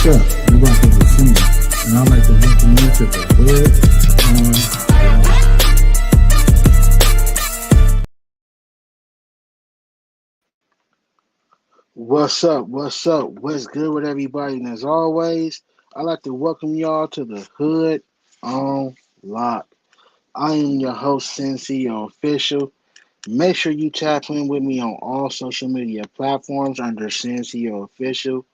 up? You rock with Cindy, and I'd like to welcome you to the Hood on What's up? What's up? What's good with everybody? And as always, I'd like to welcome y'all to the Hood on Lock. I am your host, Senseo Official. Make sure you tap in with me on all social media platforms under Senseo Official.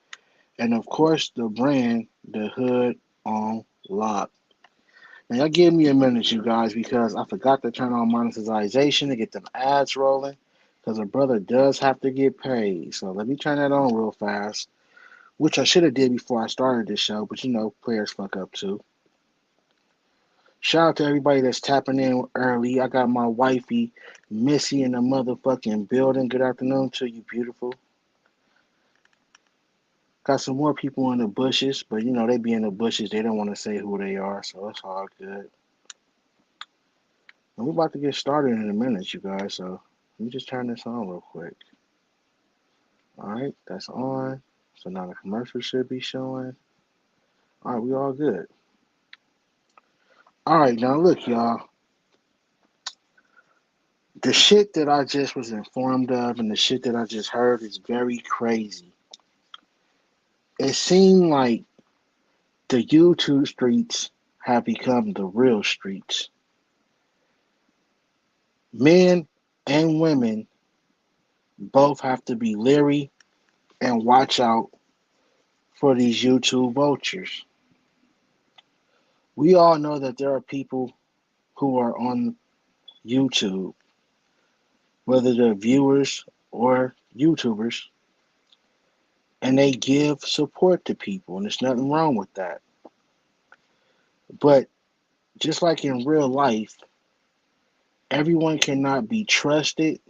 And of course, the brand, the Hood on Lock. Now, y'all give me a minute, you guys, because I forgot to turn on monetization to get them ads rolling. Because a brother does have to get paid. So let me turn that on real fast, which I should have did before I started this show, but players fuck up too. Shout out to everybody that's tapping in early. I got my wifey, Missy, in the motherfucking building. Good afternoon to you, beautiful. Got some more people in the bushes, but they be in the bushes. They don't want to say who they are, so it's all good. And we're about to get started in a minute, you guys, so let me just turn this on real quick. All right, that's on. So now the commercial should be showing. All right, we all good. All right, now look, y'all. The shit that I just was informed of and the shit that I just heard is very crazy. It seemed like the YouTube streets have become the real streets. Men and women both have to be leery and watch out for these YouTube vultures. We all know that there are people who are on YouTube, whether they're viewers or YouTubers, and they give support to people, and there's nothing wrong with that. But just like in real life, everyone cannot be trusted,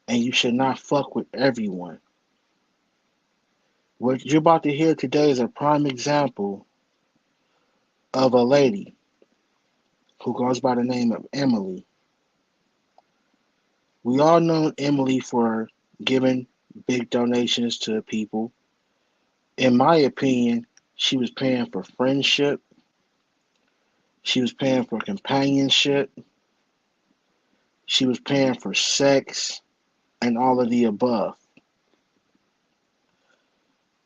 and you should not fuck with everyone. What you're about to hear today is a prime example of a lady who goes by the name of Emily. We all know Emily for giving big donations to people. In my opinion, she was paying for friendship, she was paying for companionship, she was paying for sex, and all of the above.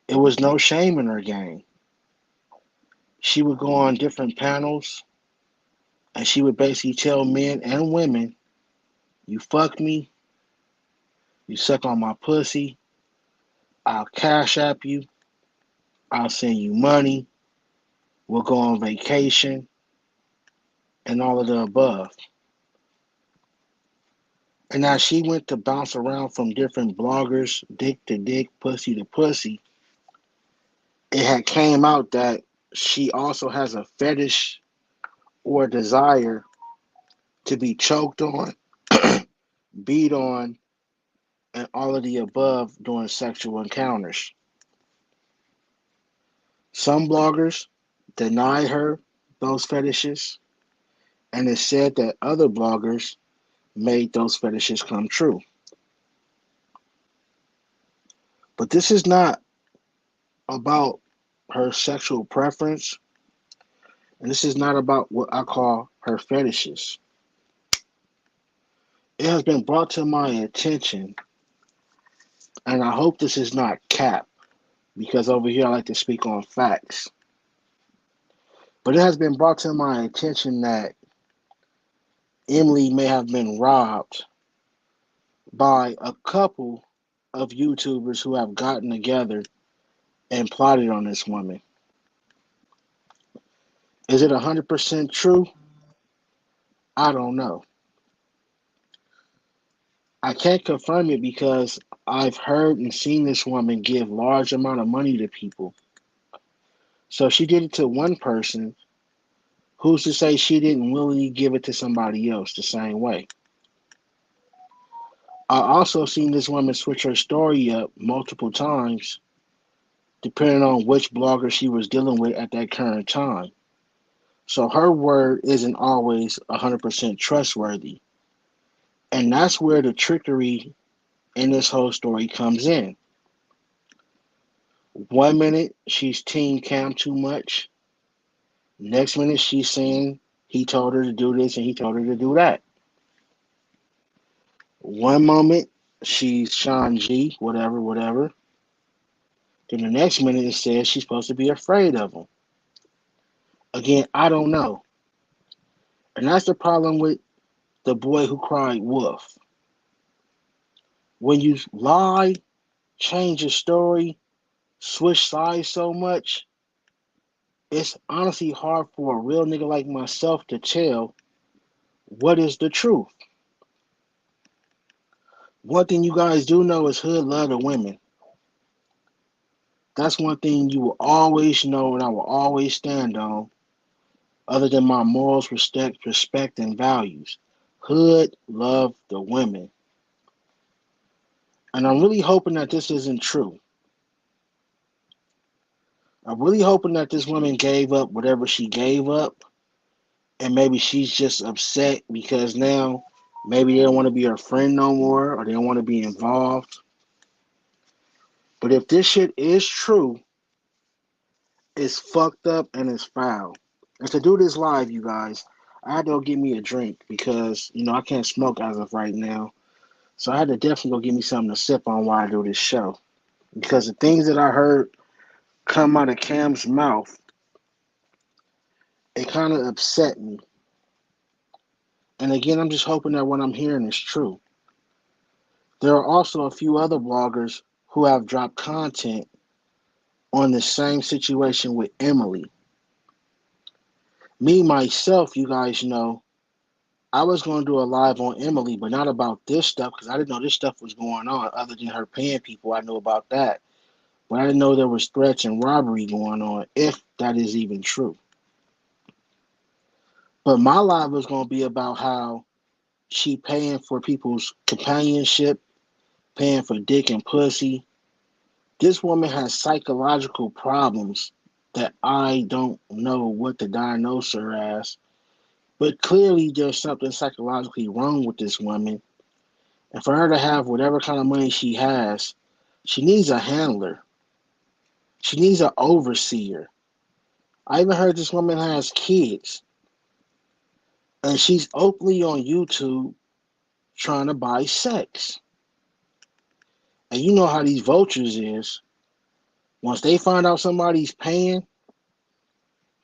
It was no shame in her game. She would go on different panels and she would basically tell men and women, you fuck me, you suck on my pussy, I'll cash app you, I'll send you money, we'll go on vacation, and all of the above. And as she went to bounce around from different bloggers, dick to dick, pussy to pussy, it had came out that she also has a fetish or desire to be choked on, beat on, and all of the above during sexual encounters. Some bloggers deny her those fetishes, and it's said that other bloggers made those fetishes come true. But this is not about her sexual preference, and this is not about what I call her fetishes. It has been brought to my attention, and I hope this is not cap, because over here I like to speak on facts. But it has been brought to my attention that Emily may have been robbed by a couple of YouTubers who have gotten together and plotted on this woman. Is it 100% true? I don't know. I can't confirm it because I've heard and seen this woman give large amount of money to people. So if she did it to one person, who's to say she didn't willingly give it to somebody else the same way? I also seen this woman switch her story up multiple times depending on which blogger she was dealing with at that current time. So her word isn't always 100% trustworthy. And that's where the trickery in this whole story comes in. One minute she's team Cam too much. Next minute she's saying he told her to do this and he told her to do that. One moment she's Sean G, whatever, whatever. Then the next minute it says she's supposed to be afraid of him. Again, I don't know. And that's the problem with the boy who cried wolf. When you lie, change your story, switch sides so much, it's honestly hard for a real nigga like myself to tell what is the truth. One thing you guys do know is hood love the women. That's one thing you will always know and I will always stand on, other than my morals, respect, and values. Hood love the women. And I'm really hoping that this isn't true. I'm really hoping that this woman gave up whatever she gave up, and maybe she's just upset because now maybe they don't want to be her friend no more or they don't want to be involved. But if this shit is true, it's fucked up and it's foul. And to do this live, you guys, I had to go get me a drink because, I can't smoke as of right now. So I had to definitely go get me something to sip on while I do this show. Because the things that I heard come out of Cam's mouth, it kind of upset me. And again, I'm just hoping that what I'm hearing is true. There are also a few other bloggers who have dropped content on the same situation with Emily. Me, myself, you guys know, I was going to do a live on Emily, but not about this stuff because I didn't know this stuff was going on other than her paying people. I knew about that. But I didn't know there was threats and robbery going on, if that is even true. But my live was going to be about how she paying for people's companionship, paying for dick and pussy. This woman has psychological problems that I don't know what to diagnose her as. But clearly there's something psychologically wrong with this woman. And for her to have whatever kind of money she has, she needs a handler. She needs an overseer. I even heard this woman has kids. And she's openly on YouTube trying to buy sex. And you know how these vultures is. Once they find out somebody's paying,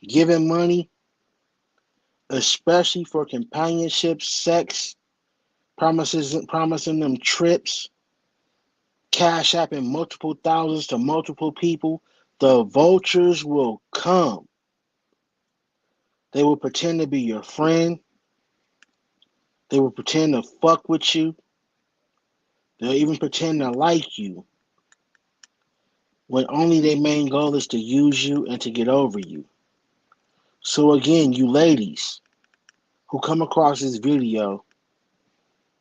giving money, especially for companionship, sex, promising them trips, cash apping multiple thousands to multiple people, the vultures will come. They will pretend to be your friend. They will pretend to fuck with you. They'll even pretend to like you when only their main goal is to use you and to get over you. So again, you ladies who come across this video,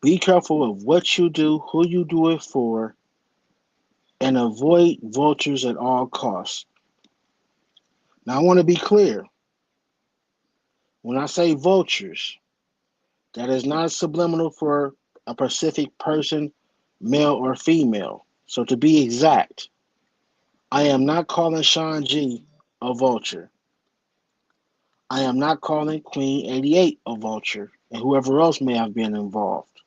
be careful of what you do, who you do it for, and avoid vultures at all costs. Now I want to be clear. When I say vultures, that is not subliminal for a specific person, male or female. So to be exact, I am not calling Sean G a vulture. I am not calling Queen 88 a vulture and whoever else may have been involved.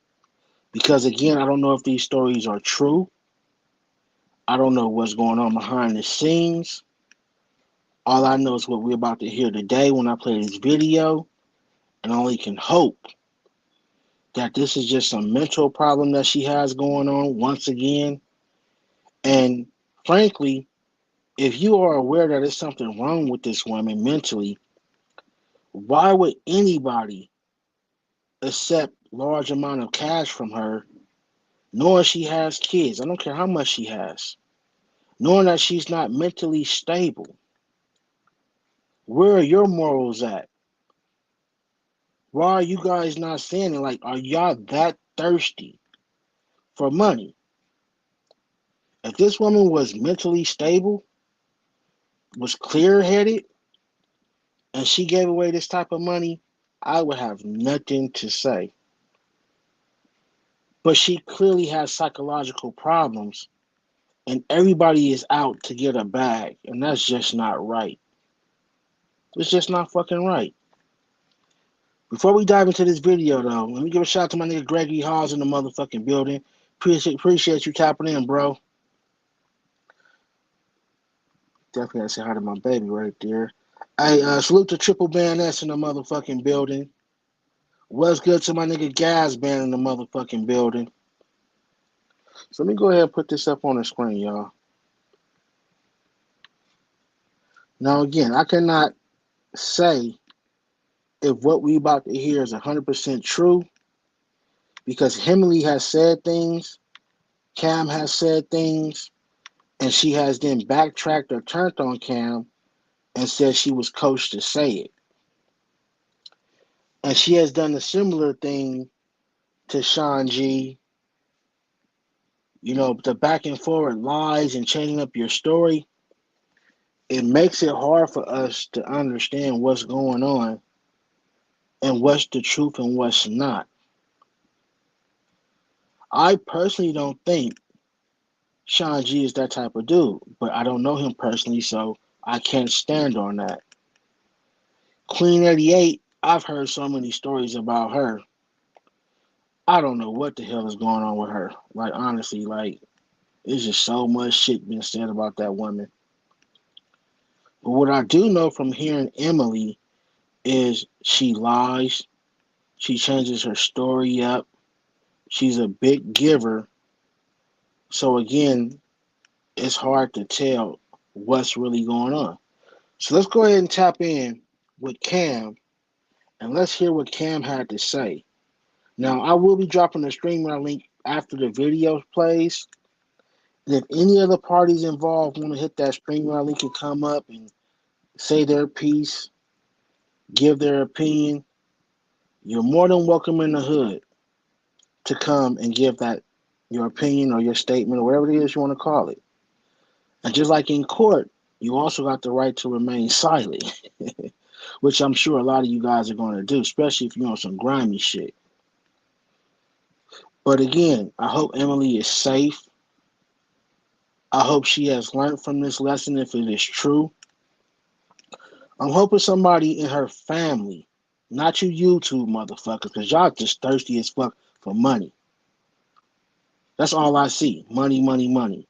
Because again, I don't know if these stories are true. I don't know what's going on behind the scenes. All I know is what we're about to hear today when I play this video. And I only can hope that this is just some mental problem that she has going on once again. And frankly, if you are aware that there's something wrong with this woman mentally, why would anybody accept large amount of cash from her, knowing she has kids? I don't care how much she has. Knowing that she's not mentally stable. Where are your morals at? Why are you guys not saying it? Like, are y'all that thirsty for money? If this woman was mentally stable, was clear-headed, and she gave away this type of money, I would have nothing to say. But she clearly has psychological problems, and everybody is out to get a bag, and that's just not right. It's just not fucking right. Before we dive into this video, though, let me give a shout out to my nigga Gregory Halls in the motherfucking building. Appreciate you tapping in, bro. Definitely gotta say hi to my baby right there. Hey, salute to Triple Band S in the motherfucking building. What's good to my nigga Gas Band in the motherfucking building. So let me go ahead and put this up on the screen, y'all. Now, again, I cannot say if what we about to hear is 100% true because Himley has said things, Cam has said things, and she has then backtracked or turned on Cam and said she was coached to say it. And she has done a similar thing to Sean G. You know, the back and forward lies and changing up your story. It makes it hard for us to understand what's going on and what's the truth and what's not. I personally don't think Sean G is that type of dude, but I don't know him personally, so I can't stand on that. Queen 88, I've heard so many stories about her. I don't know what the hell is going on with her. Like, honestly, like, there's just so much shit being said about that woman. But what I do know from hearing Emily is she lies, she changes her story up, she's a big giver. So, again, it's hard to tell what's really going on. So, let's go ahead and tap in with Cam and let's hear what Cam had to say. Now, I will be dropping the StreamYard link after the video plays. And if any other parties involved want to hit that StreamYard link and come up and say their piece, give their opinion, you're more than welcome in the hood to come and give that your opinion or your statement or whatever it is you want to call it. And just like in court, you also got the right to remain silent, which I'm sure a lot of you guys are going to do, especially if you're on some grimy shit. But again, I hope Emily is safe. I hope she has learned from this lesson if it is true. I'm hoping somebody in her family, not you YouTube motherfuckers, because y'all just thirsty as fuck for money. That's all I see. Money, money, money.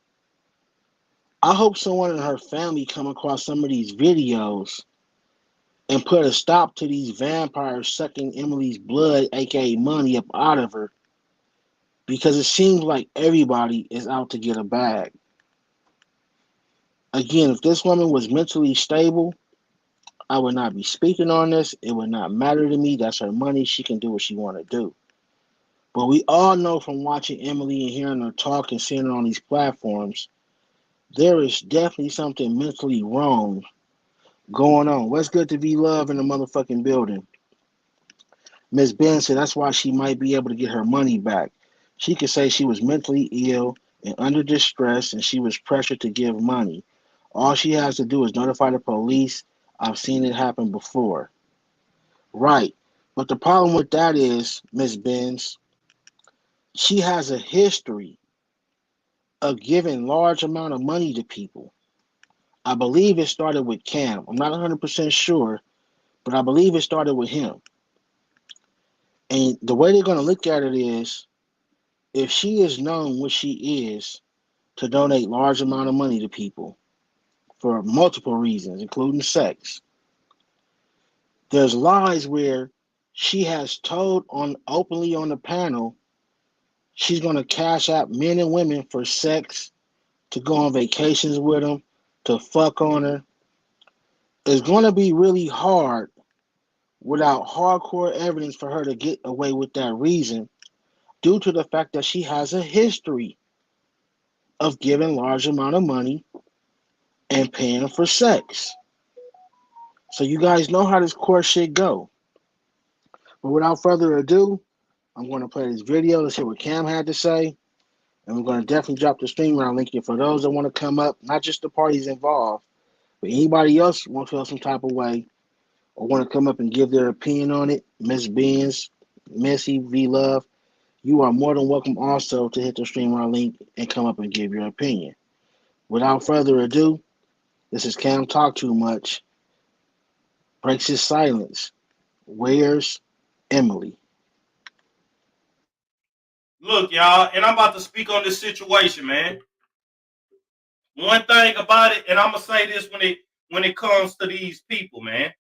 I hope someone in her family come across some of these videos and put a stop to these vampires sucking Emily's blood, aka money, up out of her. Because it seems like everybody is out to get a bag. Again, if this woman was mentally stable, I would not be speaking on this. It would not matter to me. That's her money. She can do what she want to do. But we all know from watching Emily and hearing her talk and seeing her on these platforms, there is definitely something mentally wrong going on. What's good to be love in the motherfucking building? Miss Ben said that's why she might be able to get her money back. She could say she was mentally ill and under distress and she was pressured to give money. All she has to do is notify the police. I've seen it happen before. Right. But the problem with that is, Miss Benz, she has a history of giving large amount of money to people. I believe it started with Cam. I'm not 100% sure, but I believe it started with him. And the way they're going to look at it is, if she is known what she is to donate large amount of money to people for multiple reasons, including sex, there's lies where she has told on openly on the panel she's going to cash out men and women for sex, to go on vacations with them, to fuck on her. It's going to be really hard without hardcore evidence for her to get away with that reason, due to the fact that she has a history of giving large amount of money and paying for sex. So you guys know how this court shit go. But without further ado, I'm going to play this video. Let's hear what Cam had to say. And we're going to definitely drop the StreamYard link here for those that want to come up, not just the parties involved, but anybody else want to feel some type of way or want to come up and give their opinion on it. Miss Benz, Missy, V Love, you are more than welcome also to hit the StreamYard link and come up and give your opinion. Without further ado, this is Cam Talk Too Much. Breaks his silence. Where's Emily? Look, y'all, and I'm about to speak on this situation, man. One thing about it, and I'm gonna say this when it comes to these people, man.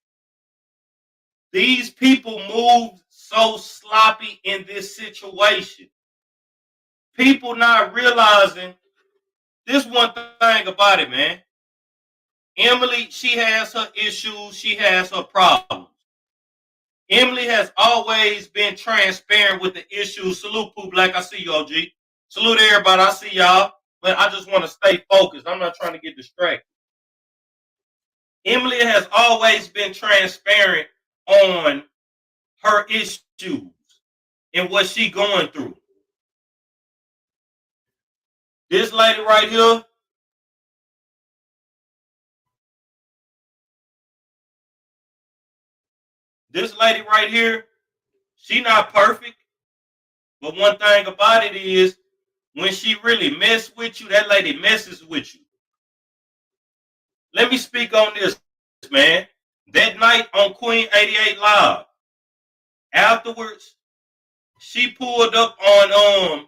These people move so sloppy in this situation. People not realizing this one thing about it, man. Emily, she has her issues, she has her problems. Emily has always been transparent with the issues. Salute, Pooh Black. I see you, OG. Salute everybody. I see y'all. But I just want to stay focused. I'm not trying to get distracted. Emily has always been transparent on her issues and what she going through. This lady right here, she not perfect. But one thing about it is when she really mess with you, that lady messes with you. Let me speak on this, man. That night on Queen 88 Live, afterwards, she pulled up on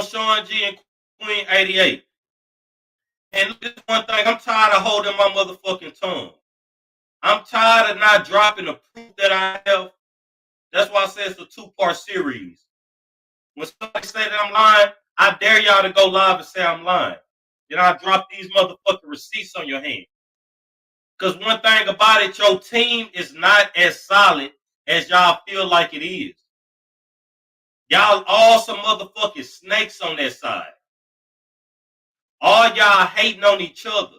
Sean G and Queen 88. And this one thing, I'm tired of holding my motherfucking tongue. I'm tired of not dropping the proof that I have. That's why I say it's a two-part series. When somebody say that I'm lying, I dare y'all to go live and say I'm lying. Then I drop these motherfucking receipts on your hand. Because one thing about it, your team is not as solid as y'all feel like it is. Y'all all some motherfucking snakes on that side. All y'all hating on each other.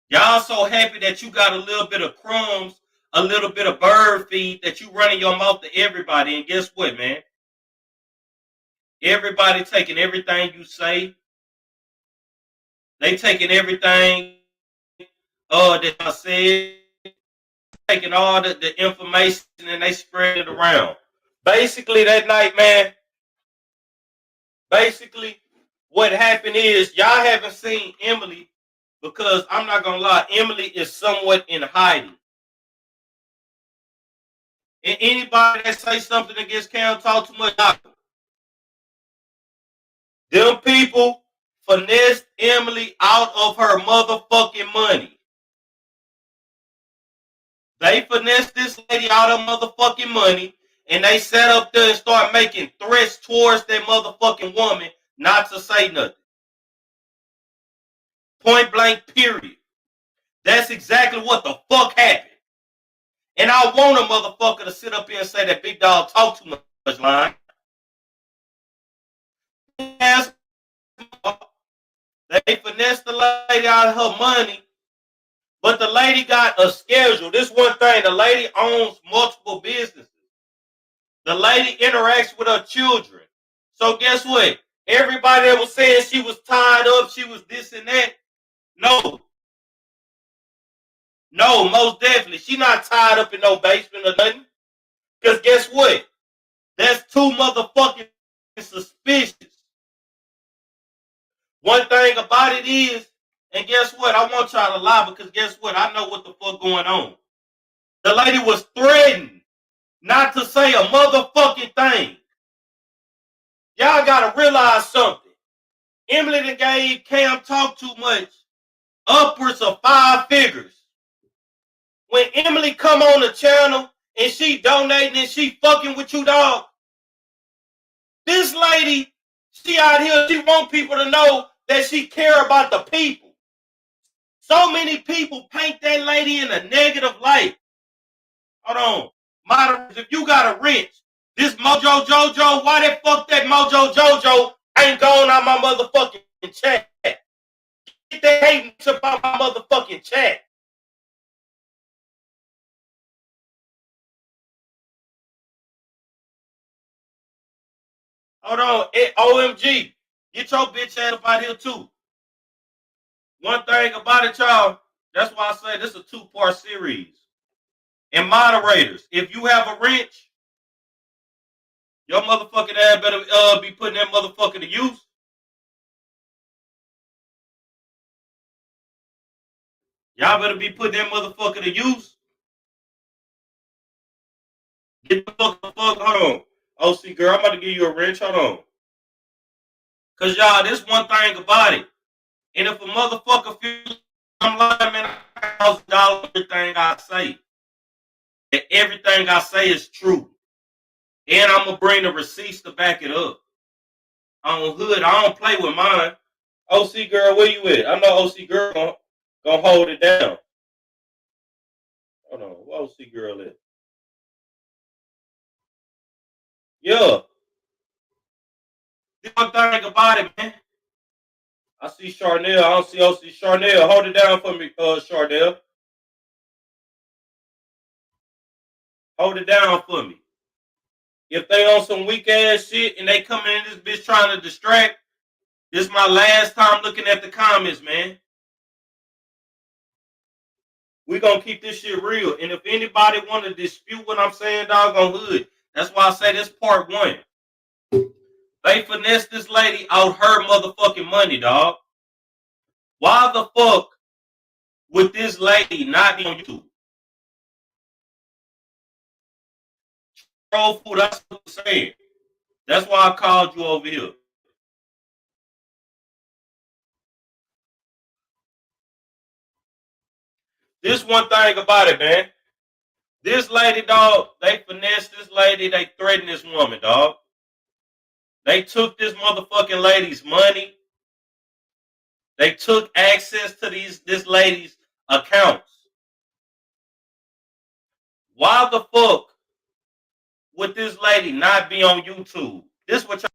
Y'all so happy that you got a little bit of crumbs, a little bit of bird feed that you running your mouth to everybody. And guess what, man? Everybody taking everything you say. They taking everything that I said, taking all the information and they spread it around. Basically, that night, man, what happened is y'all haven't seen Emily because I'm not going to lie, Emily is somewhat in hiding. And anybody that say something against Cam Talk Too Much, them people finessed Emily out of her motherfucking money. They finessed this lady out of motherfucking money, and they sat up there and start making threats towards that motherfucking woman not to say nothing. Point blank, period. That's exactly what the fuck happened. And I want a motherfucker to sit up here and say that Big Dog talk too much line. They finessed the lady out of her money, but the lady got a schedule. This one thing, the lady owns multiple businesses. The lady interacts with her children. So guess what? Everybody that was saying she was tied up, she was this and that. No, most definitely. She not tied up in no basement or nothing. Because guess what? That's too motherfucking suspicious. One thing about it is, and guess what? I want y'all to lie because guess what? I know what the fuck going on. The lady was threatened not to say a motherfucking thing. Y'all gotta realize something. Emily done gave Cam Talk Too Much upwards of 5 figures. When Emily come on the channel and she donating and she fucking with you, dog, this lady, she out here, she want people to know that she care about the people. So many people paint that lady in a negative light. Hold on. Moderators, if you got a wrench, this Mojo Jojo, why the fuck that Mojo Jojo ain't going on my motherfucking chat? Get that hating to my motherfucking chat. Hold on. OMG. Get your bitch ass up out here too. One thing about it, y'all, that's why I say this is a 2-part series. And moderators, if you have a wrench, your motherfucking ass better be putting that motherfucker to use. Y'all better be putting that motherfucker to use. Get the fuck, hold on. OC girl, I'm about to give you a wrench. Hold on. Cause y'all, this one thing about it. And if a motherfucker feels I'm lying, man, $1,000 everything I say. And everything I say is true. And I'm gonna bring the receipts to back it up. On hood, I don't play with mine. OC girl, where you at? I know OC girl gonna hold it down. Hold on, where OC girl at? Yeah. The one thing about it, man. I see Charnel. I don't see OC. Charnel, hold it down for me, Charnel. Hold it down for me. If they on some weak ass shit and they coming in this bitch trying to distract, this is my last time looking at the comments, man. We gonna keep this shit real. And if anybody want to dispute what I'm saying, dog, on hood, that's why I say this part one. They finessed this lady out her motherfucking money, dog. Why the fuck would this lady not be on YouTube? Troll food, that's what I'm saying. That's why I called you over here. This one thing about it, man. This lady, dog, they finessed this lady. They threatened this woman, dog. They took this motherfucking lady's money. They took access to this lady's accounts. Why the fuck would this lady not be on YouTube? This what y'all.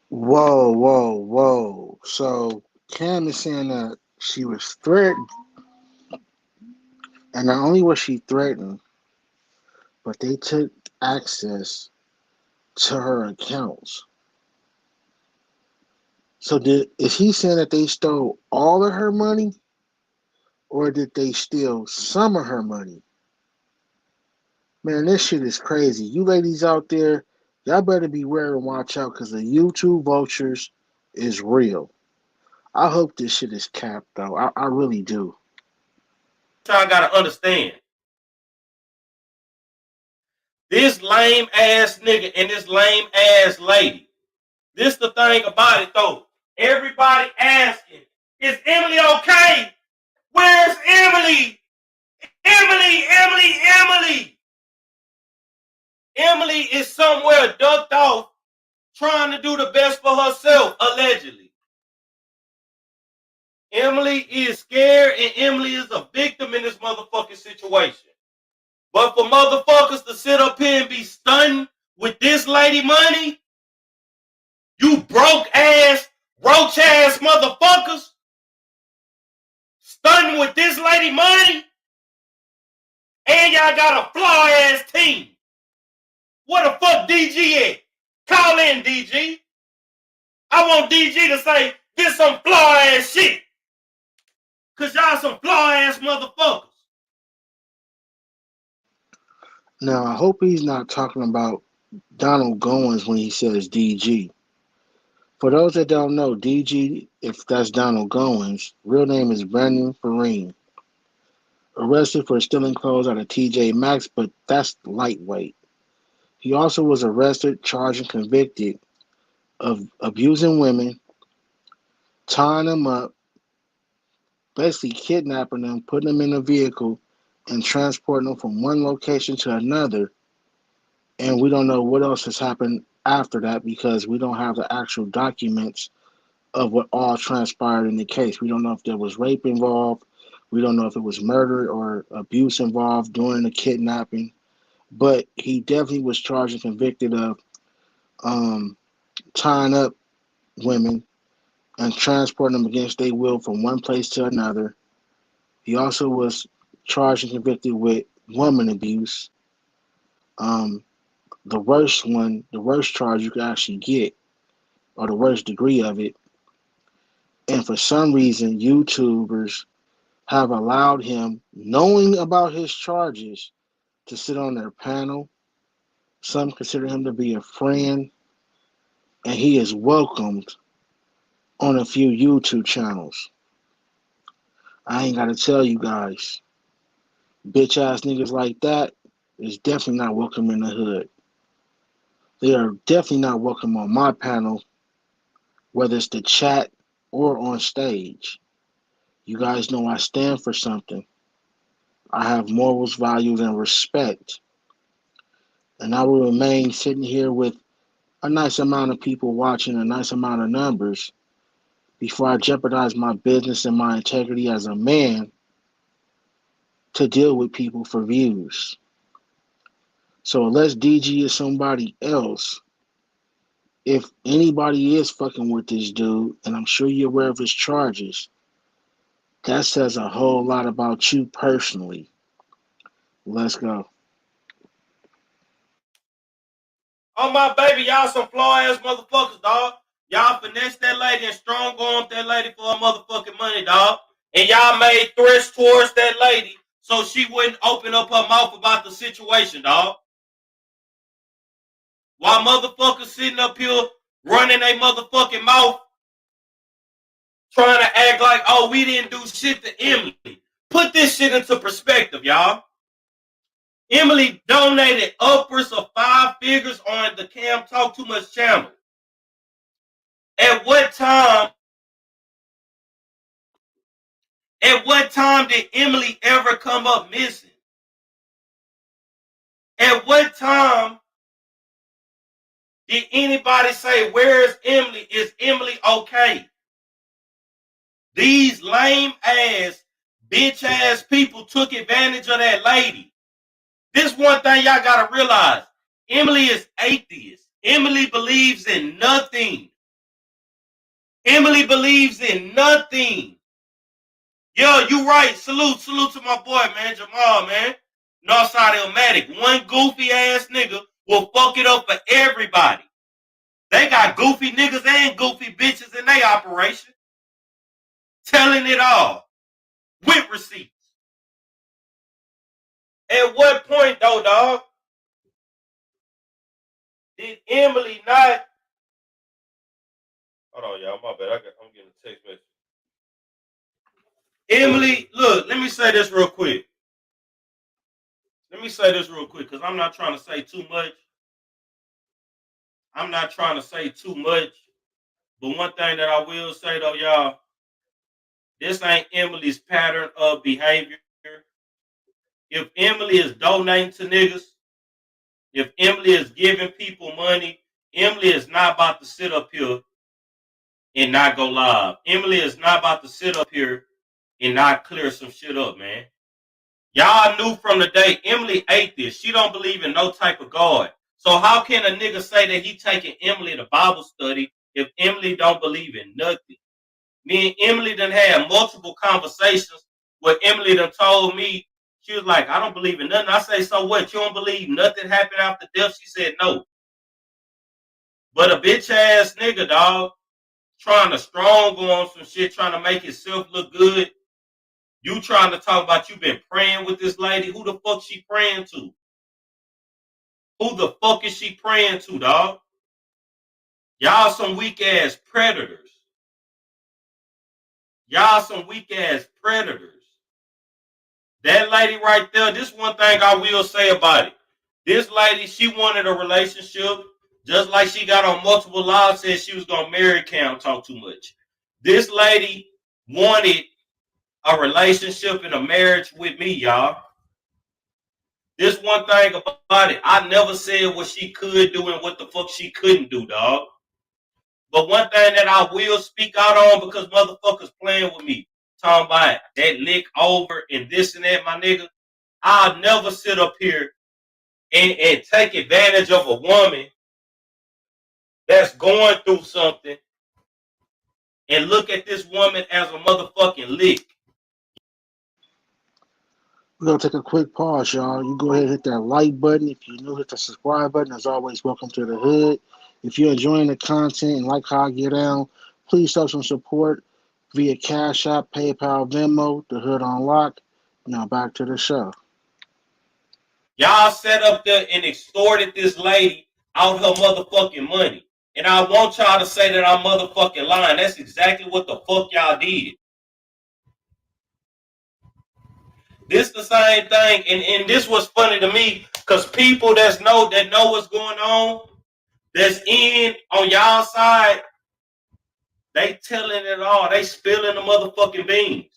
Whoa, whoa, whoa. So Cam is saying that she was threatened, and not only was she threatened, but they took access to her accounts. So is he saying that they stole all of her money, or did they steal some of her money? Man, this shit is crazy. You ladies out there, y'all better beware and watch out because the YouTube vultures is real. I hope this shit is capped though. I really do. Y'all gotta understand. This lame ass nigga and this lame ass lady. This the thing about it though. Everybody asking, is Emily okay? Where's Emily? Emily, Emily, Emily. Emily is somewhere ducked off trying to do the best for herself, allegedly. Emily is scared and Emily is a victim in this motherfucking situation. But for motherfuckers to sit up here and be stunned with this lady money, you broke ass, roach ass motherfuckers, stunned with this lady money, and y'all got a flaw ass team. Where the fuck DG at? Call in, DG. I want DG to say this some flaw ass shit. Cause y'all some flaw ass motherfuckers. Now I hope he's not talking about Donald Goins when he says DG. For those that don't know, DG, if that's Donald Goins, real name is Brandon Farine. Arrested for stealing clothes out of TJ Maxx, but that's lightweight. He also was arrested, charged, and convicted of abusing women, tying them up, basically kidnapping them, putting them in a vehicle, and transporting them from one location to another. And we don't know what else has happened after that because we don't have the actual documents of what all transpired in the case. We don't know if there was rape involved. We don't know if it was murder or abuse involved during the kidnapping. But he definitely was charged and convicted of tying up women and transporting them against their will from one place to another. He also was charged and convicted with woman abuse. The worst one, the worst charge you could actually get, or the worst degree of it. And for some reason, YouTubers have allowed him, knowing about his charges, to sit on their panel. Some consider him to be a friend, and he is welcomed on a few YouTube channels. I ain't gotta tell you guys, bitch ass niggas like that is definitely not welcome in the hood. They are definitely not welcome on my panel, whether it's the chat or on stage. You guys know I stand for something. I have morals, values, and respect. And I will remain sitting here with a nice amount of people watching, a nice amount of numbers, before I jeopardize my business and my integrity as a man to deal with people for views. So unless DG is somebody else, if anybody is fucking with this dude, and I'm sure you're aware of his charges, that says a whole lot about you personally. Let's go. Oh my baby, y'all some flaw ass motherfuckers, dog. Y'all finessed that lady and strong armed that lady for her motherfucking money, dog. And y'all made threats towards that lady so she wouldn't open up her mouth about the situation, dog. While motherfuckers sitting up here running their motherfucking mouth, trying to act like, oh, we didn't do shit to Emily. Put this shit into perspective, y'all. Emily donated upwards of 5 figures on the Cam Talk Too Much channel. At what time did Emily ever come up missing? At what time did anybody say, where is Emily? Is Emily okay? These lame ass, bitch ass people took advantage of that lady. This one thing y'all gotta realize. Emily is atheist. Emily believes in nothing. Emily believes in nothing. Yo, you right. Salute to my boy, man, Jamal, man. Northside Illmatic. One goofy ass nigga will fuck it up for everybody. They got goofy niggas and goofy bitches in their operation. Telling it all. With receipts. At what point, though, dog, did Emily not... Hold on, y'all. My bad. I'm getting a text message. Emily, look, let me say this real quick. Because I'm not trying to say too much. But one thing that I will say, though, y'all, this ain't Emily's pattern of behavior. If Emily is donating to niggas, if Emily is giving people money, Emily is not about to sit up here and not go live. Emily is not about to sit up here and not clear some shit up, man. Y'all knew from the day Emily atheist. She don't believe in no type of God. So how can a nigga say that he taking Emily to Bible study if Emily don't believe in nothing? Me and Emily done had multiple conversations where Emily done told me, she was like, I don't believe in nothing. I say, so what? You don't believe nothing happened after death? She said, no. But a bitch ass nigga, dog, trying to strong on some shit, trying to make himself look good. You trying to talk about you been praying with this lady. Who the fuck she praying to? Who the fuck is she praying to, dog? Y'all some weak ass predators. That lady right there, this one thing I will say about it. This lady, she wanted a relationship, just like she got on multiple lives, said she was going to marry Cam Talk Too Much. This lady wanted a relationship and a marriage with me, y'all. This one thing about it, I never said what she could do and what the fuck she couldn't do, dog. But one thing that I will speak out on because motherfuckers playing with me, talking about that lick over and this and that, my nigga, I'll never sit up here and take advantage of a woman that's going through something and look at this woman as a motherfucking lick. We're going to take a quick pause, y'all. You go ahead and hit that like button. If you're new, hit the subscribe button. As always, welcome to the hood. If you're enjoying the content and like how I get down, please show some support via Cash App, PayPal, Venmo, the hood on lock. Now back to the show. Y'all sat up there and extorted this lady out her motherfucking money. And I want y'all to say that I'm motherfucking lying. That's exactly what the fuck y'all did. This the same thing, and this was funny to me because people that know what's going on, that's in on y'all side, they telling it all. They spilling the motherfucking beans.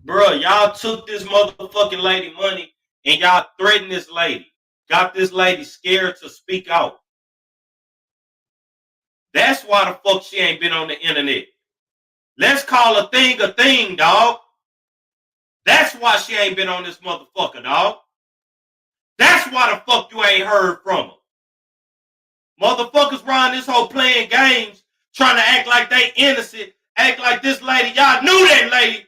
Bruh, y'all took this motherfucking lady money and y'all threatened this lady. Got this lady scared to speak out. That's why the fuck she ain't been on the internet. Let's call a thing, dog. That's why she ain't been on this motherfucker, dog. That's why the fuck you ain't heard from her. Motherfuckers around this whole playing games, trying to act like they innocent, act like this lady, y'all knew that lady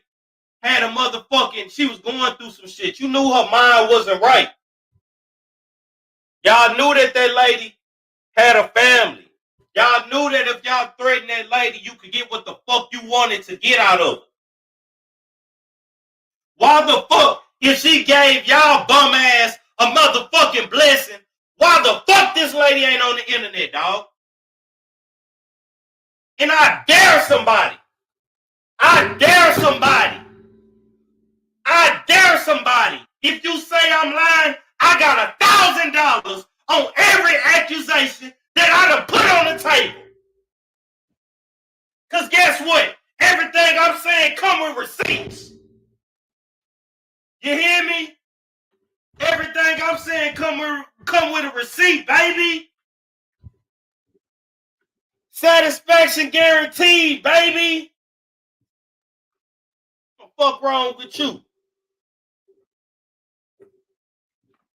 had a motherfucking, she was going through some shit. You knew her mind wasn't right. Y'all knew that lady had a family. Y'all knew that if y'all threatened that lady, you could get what the fuck you wanted to get out of it. Why the fuck, if she gave y'all bum ass a motherfucking blessing, why the fuck this lady ain't on the internet, dog? And I dare somebody, if you say I'm lying, I got $1,000 on every accusation that I done put on the table. Because guess what? Everything I'm saying come with receipts. You hear me? Everything I'm saying come with a receipt, baby. Satisfaction guaranteed, baby. What the fuck wrong with you?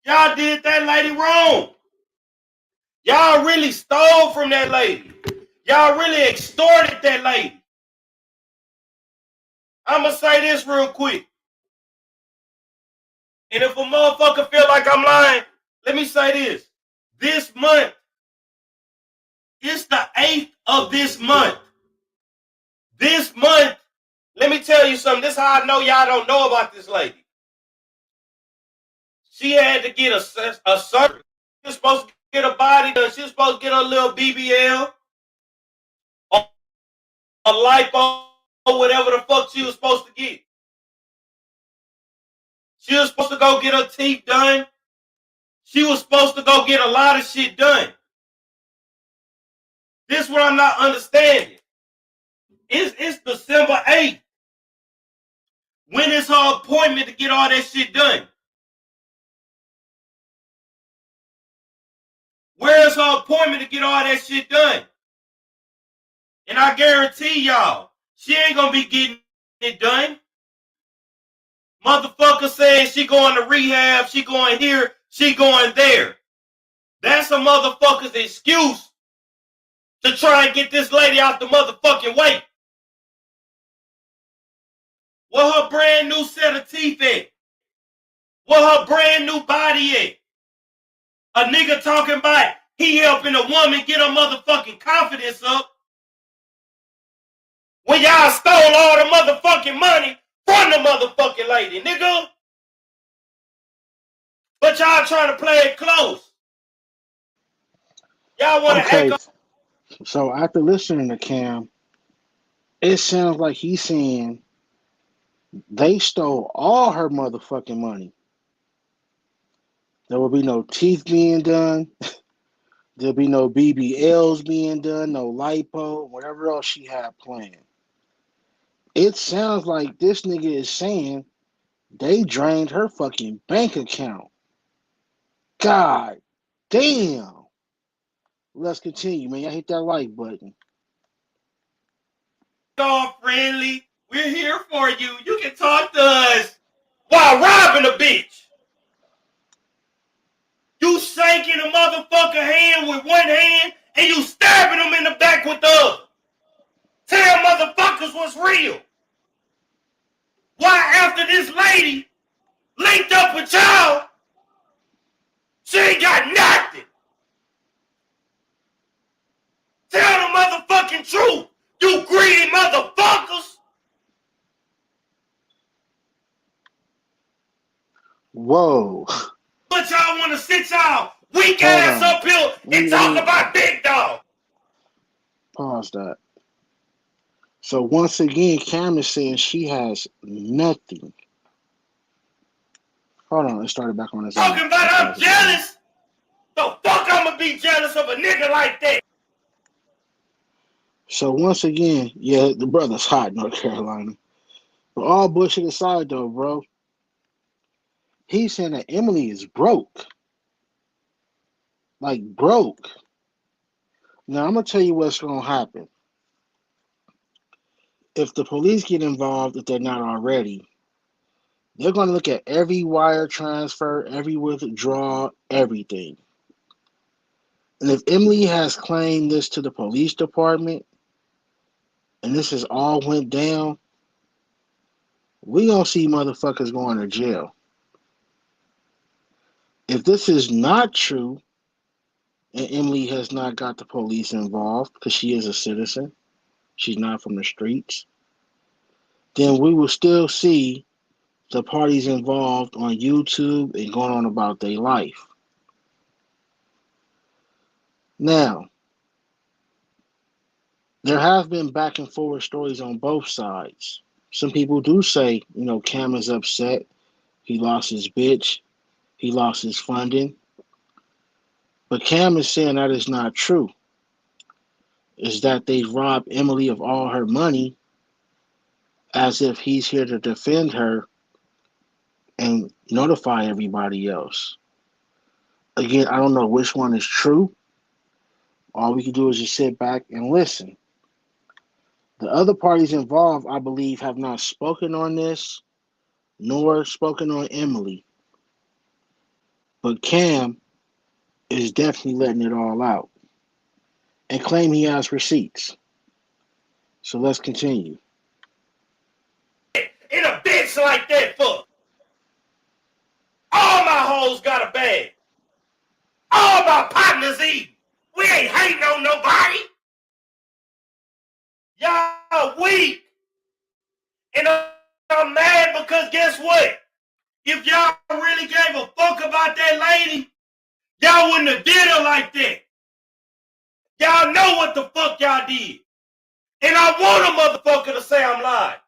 Y'all did that lady wrong. Y'all really stole from that lady. Y'all really extorted that lady. I'm going to say this real quick. And if a motherfucker feel like I'm lying, let me say this. This month, it's the 8th of this month. This month, let me tell you something. This is how I know y'all don't know about this lady. She had to get a surgery. She was supposed to get a body done. She was supposed to get a little BBL, a lipo, or whatever the fuck she was supposed to get. She was supposed to go get her teeth done. She was supposed to go get a lot of shit done. This is what I'm not understanding. It's December 8th. When is her appointment to get all that shit done? Where is her appointment to get all that shit done? And I guarantee y'all, she ain't gonna be getting it done. Motherfucker saying she going to rehab, she going here, she going there. That's a motherfucker's excuse to try and get this lady out the motherfucking way. Where her brand new set of teeth at? Where her brand new body at? A nigga talking about he helping a woman get her motherfucking confidence up. When y'all stole all the motherfucking money from the motherfucking lady, nigga. But y'all trying to play it close. Y'all want to Okay, echo. so after listening to Cam, it sounds like he's saying they stole all her motherfucking money. There will be no teeth being done. There'll be no BBLs being done, no lipo, whatever else she had planned. It sounds like this nigga is saying they drained her fucking bank account. God damn. Let's continue, man. Y'all hit that like button. All friendly. We're here for you. You can talk to us while robbing a bitch. You shaking a motherfucker hand with one hand and you stabbing them in the back with the other. Tell motherfuckers what's real. Why after this lady linked up with y'all, she ain't got nothing. Tell the motherfucking truth, you greedy motherfuckers. Whoa. But y'all want to sit y'all weak ass up here and talk about big dog. Pause that. So once again, Cam is saying she has nothing. Hold on, it started back on its own. Talking about I'm jealous? The fuck I'ma be jealous of a nigga like that? So once again, yeah, the brother's hot, North Carolina. But all bullshit aside, though, bro, he's saying that Emily is broke. Like, broke. Now, I'm going to tell you what's going to happen. If the police get involved, if they're not already, they're going to look at every wire transfer, every withdrawal, everything. And if Emily has claimed this to the police department, and this has all went down, we going to see motherfuckers going to jail. If this is not true, and Emily has not got the police involved because she is a citizen, she's not from the streets, then we will still see the parties involved on YouTube and going on about their life. Now, there have been back and forward stories on both sides. Some people do say, Cam is upset. He lost his bitch. He lost his funding. But Cam is saying that is not true. Is that they robbed Emily of all her money as if he's here to defend her and notify everybody else. Again, I don't know which one is true. All we can do is just sit back and listen. The other parties involved, I believe, have not spoken on this, nor spoken on Emily. But Cam is definitely letting it all out and claim he has receipts. So let's continue. In a bitch like that for? All my hoes got a bag. All my partners eat. We ain't hating on nobody. Y'all weak. And I'm mad because guess what? If y'all really gave a fuck about that lady, y'all wouldn't have did her like that. Y'all know what the fuck y'all did. And I want a motherfucker to say I'm lying.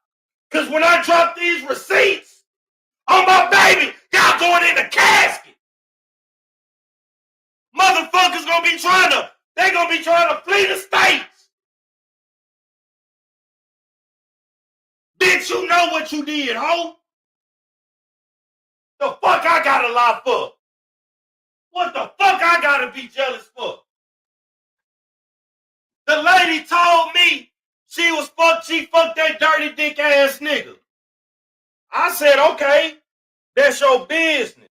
Because when I drop these receipts on my baby, y'all going in the casket. Motherfuckers gonna be trying to flee the states. Bitch, you know what you did, ho? The fuck I gotta lie for? What the fuck I gotta be jealous for? The lady told me she fucked that dirty dick ass nigga. I said, okay, that's your business.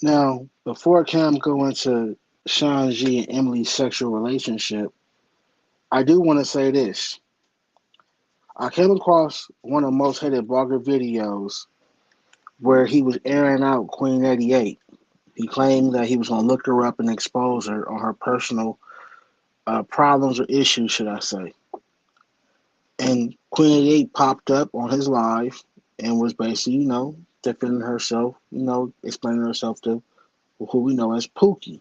Now, before Cam go into Sean G and Emily's sexual relationship, I do want to say this. I came across one of Most Hated Blogger videos where he was airing out Queen 88. He claimed that he was going to look her up and expose her on her personal problems or issues, should I say. And Queen 88 popped up on his live and was basically, defending herself, explaining herself to who we know as Pookie.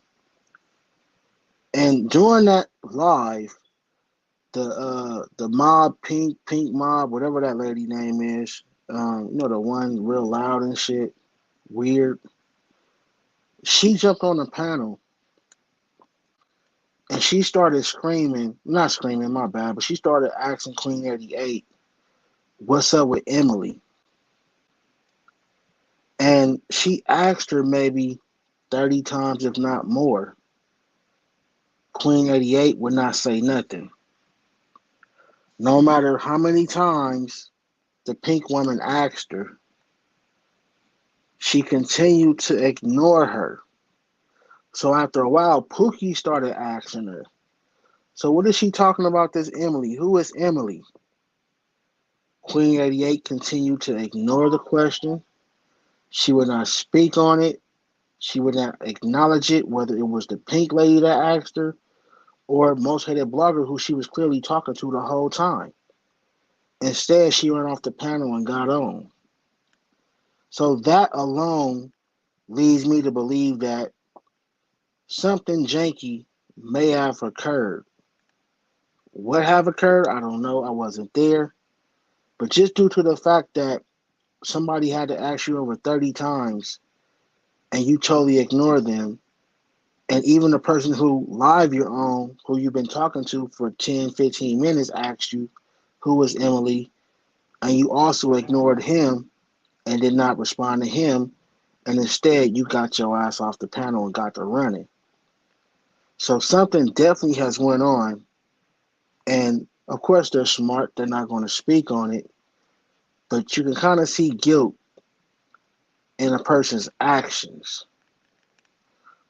And during that live, the mob, pink mob, whatever that lady name is, the one real loud and shit, weird. She jumped on the panel and she started screaming, not screaming, my bad, but she started asking Queen 88, what's up with Emily? And she asked her maybe 30 times, if not more. Queen 88 would not say nothing. No matter how many times the pink woman asked her, she continued to ignore her. So after a while, Pookie started asking her, so what is she talking about, this Emily? Who is Emily? Queen 88 continued to ignore the question. She would not speak on it. She would not acknowledge it, whether it was the pink lady that asked her or Most Hated Blogger, who she was clearly talking to the whole time. Instead, she went off the panel and got on. So that alone leads me to believe that something janky may have occurred. What have occurred, I don't know. I wasn't there. But just due to the fact that somebody had to ask you over 30 times and you totally ignore them, and even the person who live you're on, who you've been talking to for 10, 15 minutes, asked you who was Emily, and you also ignored him and did not respond to him, and instead you got your ass off the panel and got to running. So something definitely has went on, and of course they're smart, they're not going to speak on it, but you can kind of see guilt in a person's actions.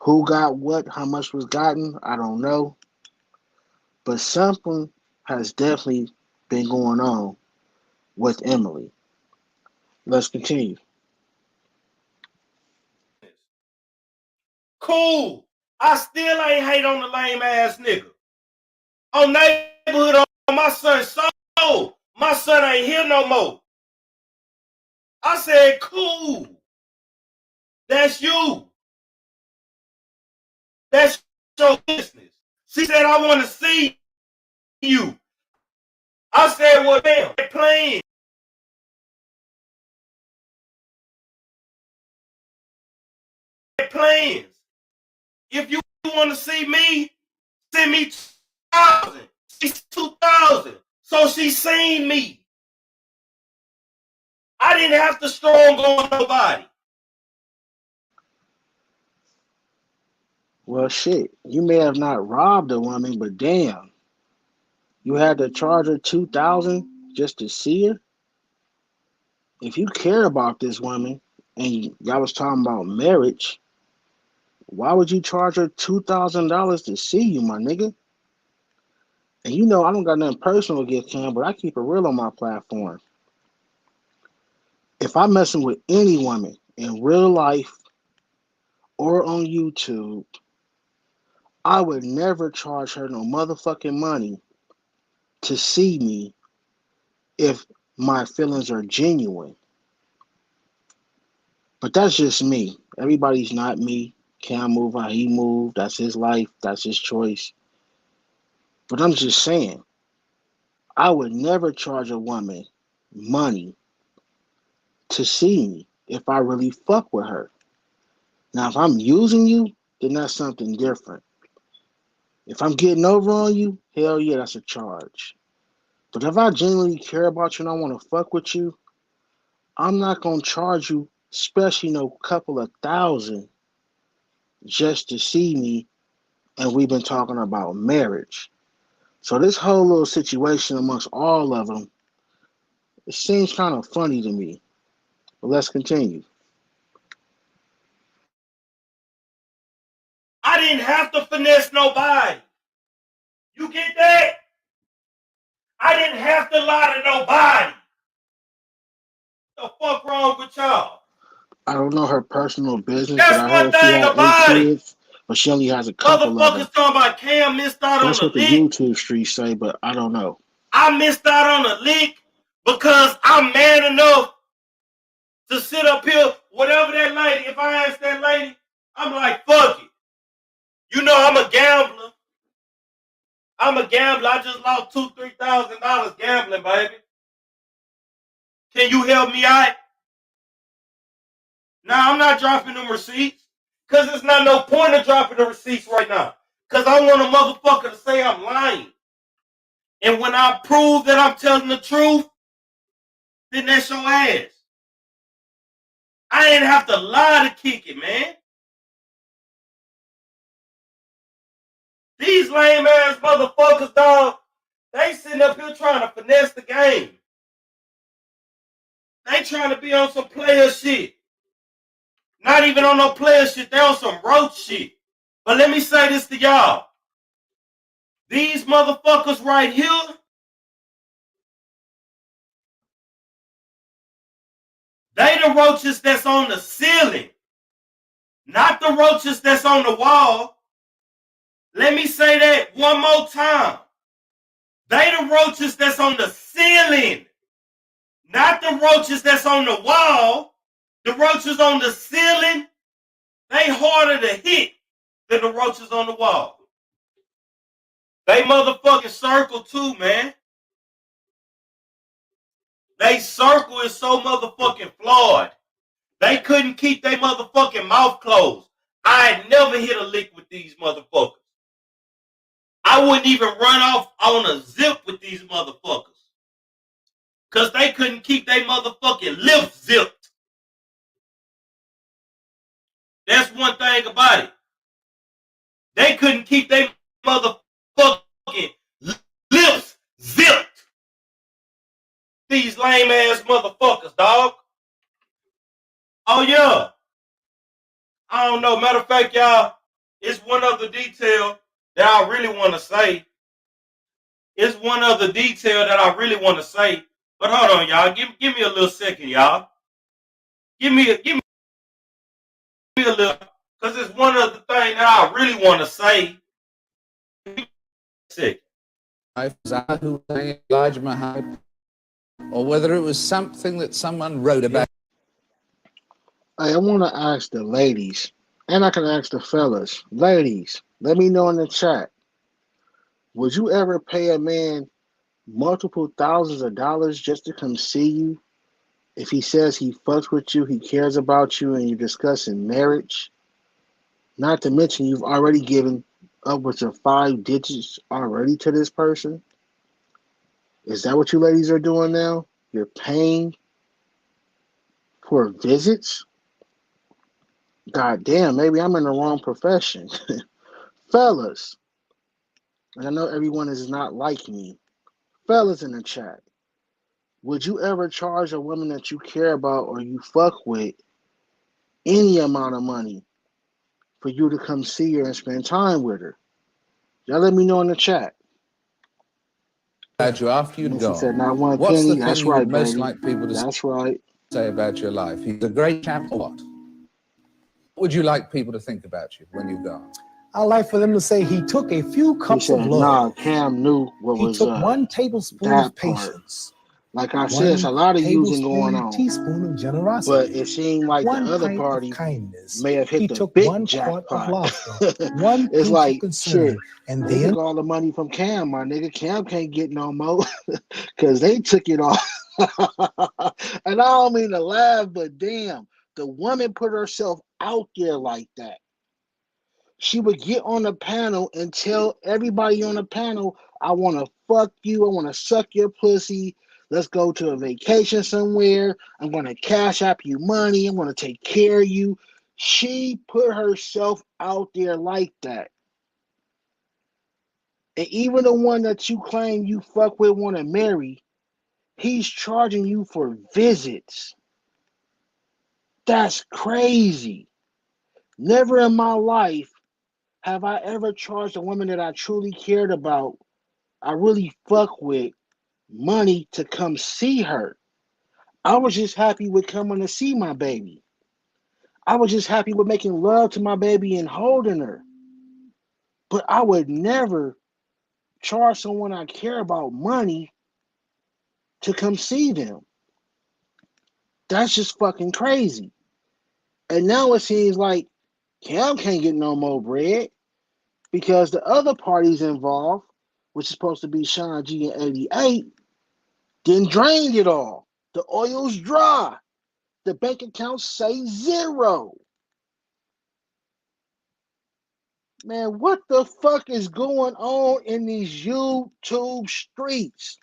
Who got what, how much was gotten, I don't know, but something has definitely been going on with Emily. Let's continue. Cool. I still ain't hate on the lame ass nigga. On neighborhood on my son's soul. My son ain't here no more. I said, cool. That's you. That's your business. She said, I want to see you. I said, well, damn, they playing. Plans. If you want to see me, send me 2,000. She's 2,000. So she seen me. I didn't have to strong on nobody. Well, shit, you may have not robbed a woman, but damn, you had to charge her 2,000 just to see her. If you care about this woman and y'all was talking about marriage, why would you charge her $2,000 to see you, my nigga? And you know I don't got nothing personal against Cam, but I keep it real on my platform. If I'm messing with any woman in real life or on YouTube, I would never charge her no motherfucking money to see me if my feelings are genuine. But that's just me. Everybody's not me. Cam move how he moved. That's his life. That's his choice. But I'm just saying, I would never charge a woman money to see me if I really fuck with her. Now, if I'm using you, then that's something different. If I'm getting over on you, hell yeah, that's a charge. But if I genuinely care about you and I want to fuck with you, I'm not going to charge you, especially no couple of thousand, just to see me. And we've been talking about marriage. So this whole little situation amongst all of them, it seems kind of funny to me. But let's continue. I didn't have to finesse nobody. You get that? I didn't have to lie to nobody. The fuck wrong with y'all? I don't know her personal business, but That's I one heard she thing had 8 about it. kids, but she only has a couple of them. Motherfuckers talking about Cam missed out on That's the what the lick. YouTube streets say, but I don't know. I missed out on the lick because I'm man enough to sit up here, whatever that lady, if I ask that lady, I'm like, fuck it. You know I'm a gambler. I just lost $2,000-$3,000 gambling, baby. Can you help me out? Now I'm not dropping them receipts. Cause there's not no point of dropping the receipts right now. Cause I want a motherfucker to say I'm lying. And when I prove that I'm telling the truth, then that's your ass. I ain't have to lie to kick it, man. These lame ass motherfuckers, dog, they sitting up here trying to finesse the game. They trying to be on some player shit. Not even on no player shit, they on some roach shit. But let me say this to y'all. These motherfuckers right here, they the roaches that's on the ceiling. Not the roaches that's on the wall. Let me say that one more time. They the roaches that's on the ceiling. Not the roaches that's on the wall. The roaches on the ceiling, they harder to hit than the roaches on the wall. They motherfucking circle too, man. They circle is so motherfucking flawed. They couldn't keep their motherfucking mouth closed. I had never hit a lick with these motherfuckers. I wouldn't even run off on a zip with these motherfuckers. Because they couldn't keep their motherfucking lips zipped. That's one thing about it. They couldn't keep their motherfucking lips zipped. These lame ass motherfuckers, dog. Oh yeah. I don't know. Matter of fact, y'all, it's one other detail that I really want to say. It's one other detail that I really want to say. But hold on, y'all. Give me a little second, y'all. Give me a little, because it's one other thing that I really want to say. Who Elijah Muhammad, or whether it was something that someone wrote about. Hey, I want to ask the ladies, and I can ask the fellas. Ladies, let me know in the chat. Would you ever pay a man multiple thousands of dollars just to come see you? If he says he fucks with you, he cares about you, and you're discussing marriage? Not to mention you've already given upwards of 5 digits already to this person? Is that what you ladies are doing now? You're paying for visits? God damn, maybe I'm in the wrong profession. Fellas, and I know everyone is not like me. Fellas in the chat, would you ever charge a woman that you care about or you fuck with any amount of money for you to come see her and spend time with her? Y'all let me know in the chat. About you after you'd Missy said, not gone. one What's penny. the That's thing you right, would most baby. like people to That's right. say about your life? He's a great chap or what? What would you like people to think about you when you've gone? I like for them to say he took a few He cups said, of nah, love. Cam knew what He was took up. 1 tablespoon That of part. patience. Like I said, it's a lot of using going on. Teaspoon of But generosity. it seemed like the 1 other pint party of kindness. may have hit He the took big 1 quart of jackpot. laughter. 1 It's pinch like, of concern. shit, And they then took all the money from Cam, my nigga. Cam can't get no more because they took it all. And I don't mean to laugh, but damn, the woman put herself out there like that. She would get on the panel and tell everybody on the panel, I want to fuck you. I want to suck your pussy. Let's go to a vacation somewhere. I'm going to cash app you money. I'm going to take care of you. She put herself out there like that. And even the one that you claim you fuck with, want to marry, he's charging you for visits. That's crazy. Never in my life have I ever charged a woman that I truly cared about, I really fuck with, money to come see her. I was just happy with coming to see my baby. I was just happy with making love to my baby and holding her. But I would never charge someone I care about money to come see them. That's just fucking crazy. And now it seems like Cam can't get no more bread because the other parties involved, which is supposed to be Sean G and 88, then drained it all. The oil's dry. The bank accounts say zero. Man, what the fuck is going on in these YouTube streets?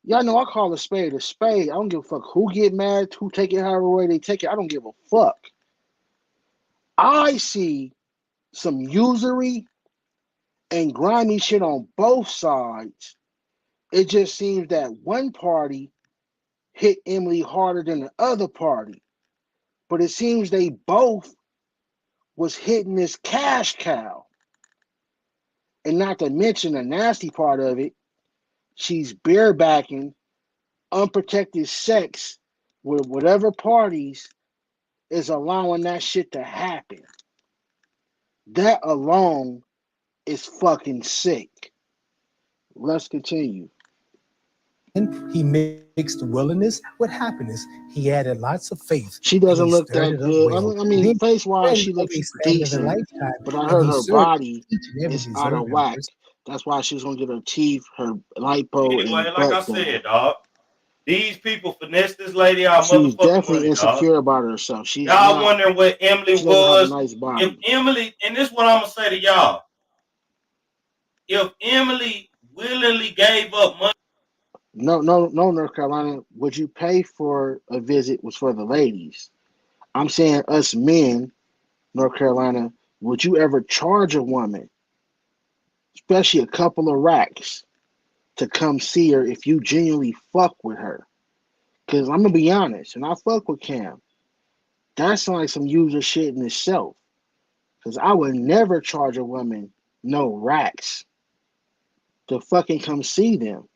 Y'all know I call a spade a spade. I don't give a fuck who get mad, who take it however way they take it. I don't give a fuck. I see some usury and grimy shit on both sides. It just seems that one party hit Emily harder than the other party. But it seems they both was hitting this cash cow. And not to mention the nasty part of it, she's barebacking unprotected sex with whatever parties is allowing that shit to happen. That alone is fucking sick. Let's continue. he mixed willingness with happiness. He added lots of faith She and doesn't he look stirred that it up good. well. I mean, Then face wise, friend she of looks a span of a decent, lifetime, but I and heard he her served body each and every is out dessert of and whack. person. That's why she's gonna get her teeth, her lipo, Anyway, and like I butt done. said, dog, these people finesse this lady out She's motherfucking definitely money, dog. insecure about herself. She's Y'all not. wondering where Emily She doesn't have a was. nice If body. Emily, and this is what I'm gonna say to y'all, if Emily willingly gave up money, No, North Carolina. Would you pay for a visit was for the ladies. I'm saying us men, North Carolina. Would you ever charge a woman, especially a couple of racks, to come see her if you genuinely fuck with her? Because I'm gonna be honest, and I fuck with Cam. That's like some user shit in itself. Because I would never charge a woman no racks to fucking come see them.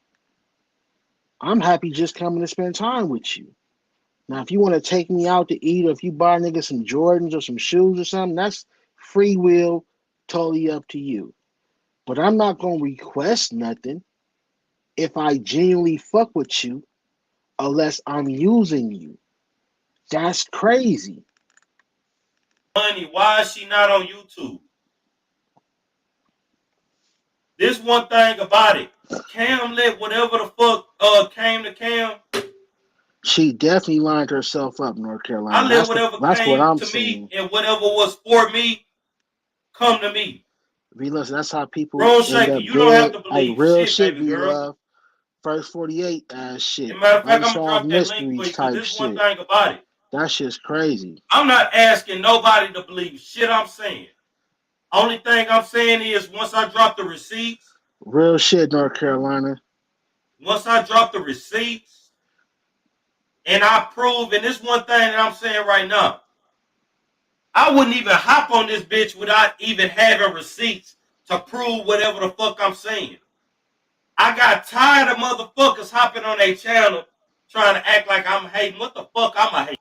I'm happy just coming to spend time with you. Now, if you want to take me out to eat, or if you buy niggas some Jordans or some shoes or something, that's free will, totally up to you. But I'm not gonna request nothing if I genuinely fuck with you, unless I'm using you. That's crazy. why is she not on YouTube? This one thing about it. Cam let whatever the fuck came to Cam. She definitely lined herself up, North I Carolina. let That's whatever what came I'm to me saying. and whatever was for me come to me. V Love, that's how people Rose end Shaker, up you don't have dead. to Hey, believe real shit, shit, baby V girl. Love. First 48 ass As shit. a matter of fact, I'm gonna Unsolved drop that link for mysteries you because type this one shit. thing about it. That shit's crazy. I'm not asking nobody to believe shit I'm saying. Only thing I'm saying is once I drop the receipts, Real shit, North Carolina. once I drop the receipts, and I prove, and this one thing that I'm saying right now, I wouldn't even hop on this bitch without even having receipts to prove whatever the fuck I'm saying. I got tired of motherfuckers hopping on their channel trying to act like I'm hating. What the fuck I'm a hate?